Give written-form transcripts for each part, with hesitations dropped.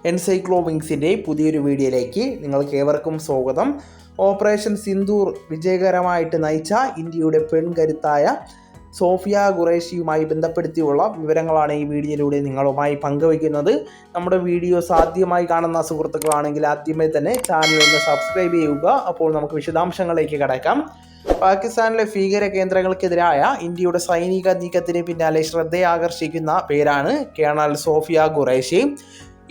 എൻസൈക്ലോവിങ്സിൻ്റെ പുതിയൊരു വീഡിയോയിലേക്ക് നിങ്ങൾക്ക് ഏവർക്കും സ്വാഗതം. ഓപ്പറേഷൻ സിന്ദൂർ വിജയകരമായിട്ട് നയിച്ച ഇന്ത്യയുടെ പെൺകരുത്തായ സോഫിയ ഖുറേഷിയുമായി ബന്ധപ്പെടുത്തിയുള്ള വിവരങ്ങളാണ് ഈ വീഡിയോയിലൂടെ നിങ്ങളുമായി പങ്കുവയ്ക്കുന്നത്. നമ്മുടെ വീഡിയോസ് ആദ്യമായി കാണുന്ന സുഹൃത്തുക്കളാണെങ്കിൽ ആദ്യമേ തന്നെ ചാനൽ ഒന്ന് സബ്സ്ക്രൈബ് ചെയ്യുക. അപ്പോൾ നമുക്ക് വിശദാംശങ്ങളിലേക്ക് കടക്കാം. പാകിസ്ഥാനിലെ ഭീകര കേന്ദ്രങ്ങൾക്കെതിരായ ഇന്ത്യയുടെ സൈനിക നീക്കത്തിന് പിന്നാലെ ശ്രദ്ധയാകർഷിക്കുന്ന പേരാണ് കേണൽ സോഫിയ ഖുറേഷി.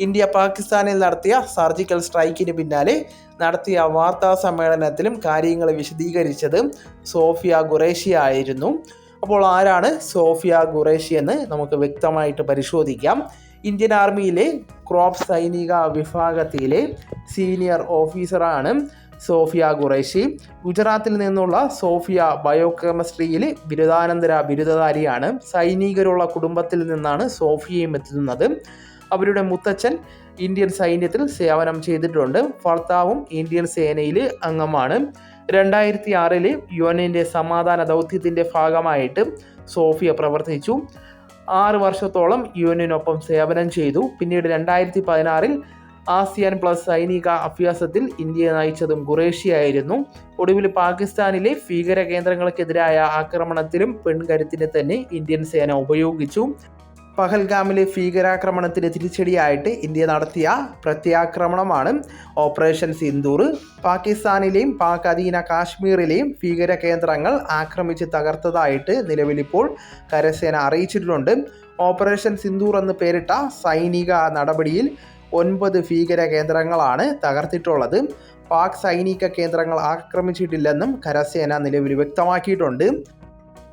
ഇന്ത്യ പാകിസ്ഥാനിൽ നടത്തിയ സർജിക്കൽ സ്ട്രൈക്കിന് പിന്നാലെ നടത്തിയ വാർത്താ സമ്മേളനത്തിലും കാര്യങ്ങൾ വിശദീകരിച്ചത് സോഫിയ ഖുറേഷി ആയിരുന്നു. അപ്പോൾ ആരാണ് സോഫിയ ഖുറേഷി എന്ന് നമുക്ക് വ്യക്തമായിട്ട് പരിശോധിക്കാം. ഇന്ത്യൻ ആർമിയിലെ ക്രോപ്പ് സൈനിക വിഭാഗത്തിലെ സീനിയർ ഓഫീസറാണ് സോഫിയ ഖുറേഷി. ഗുജറാത്തിൽ നിന്നുള്ള സോഫിയ ബയോകെമിസ്ട്രിയിൽ ബിരുദാനന്തര ബിരുദധാരിയാണ്. സൈനികരുള്ള കുടുംബത്തിൽ നിന്നാണ് സോഫിയയും എത്തുന്നത്. അവരുടെ മുത്തച്ഛൻ ഇന്ത്യൻ സൈന്യത്തിൽ സേവനം ചെയ്തിട്ടുണ്ട്. ഭർത്താവും ഇന്ത്യൻ സേനയിൽ അംഗമാണ്. 2006 UN സമാധാന ദൗത്യത്തിൻ്റെ ഭാഗമായിട്ട് സോഫിയ പ്രവർത്തിച്ചു. 6 വർഷത്തോളം UN സേവനം ചെയ്തു. പിന്നീട് 2016 ASEAN+ സൈനിക അഭ്യാസത്തിൽ ഇന്ത്യയെ നയിച്ചതും ഖുറേഷിയായിരുന്നു. ഒടുവിൽ പാകിസ്ഥാനിലെ ഭീകര കേന്ദ്രങ്ങൾക്കെതിരായ ആക്രമണത്തിലും പെൺകരുത്തിനെ തന്നെ ഇന്ത്യൻ സേന ഉപയോഗിച്ചു. പഹൽഗാമിലെ ഭീകരാക്രമണത്തിന് തിരിച്ചടിയായിട്ട് ഇന്ത്യ നടത്തിയ പ്രത്യാക്രമണമാണ് ഓപ്പറേഷൻ സിന്ദൂർ. പാകിസ്ഥാനിലെയും പാക് അധീന കാശ്മീരിലെയും ഭീകര കേന്ദ്രങ്ങൾ ആക്രമിച്ച് തകർത്തതായിട്ട് നിലവിലിപ്പോൾ കരസേന അറിയിച്ചിട്ടുണ്ട്. ഓപ്പറേഷൻ സിന്ദൂർ എന്ന് പേരിട്ട സൈനിക നടപടിയിൽ 9 ഭീകര കേന്ദ്രങ്ങളാണ് തകർത്തിട്ടുള്ളത്. പാക് സൈനിക കേന്ദ്രങ്ങൾ ആക്രമിച്ചിട്ടില്ലെന്നും കരസേന നിലവിൽ വ്യക്തമാക്കിയിട്ടുണ്ട്.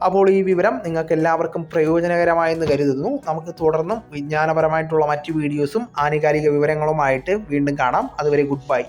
അപ്പോൾ ഈ വിവരം നിങ്ങൾക്ക് എല്ലാവർക്കും പ്രയോജനകരമായെന്ന് കരുതുന്നു. നമുക്ക് തുടർന്നും വിജ്ഞാനപരമായിട്ടുള്ള മറ്റു വീഡിയോസും ആധികാരിക വിവരങ്ങളുമായിട്ട് വീണ്ടും കാണാം. അതുവരെ ഗുഡ് ബൈ.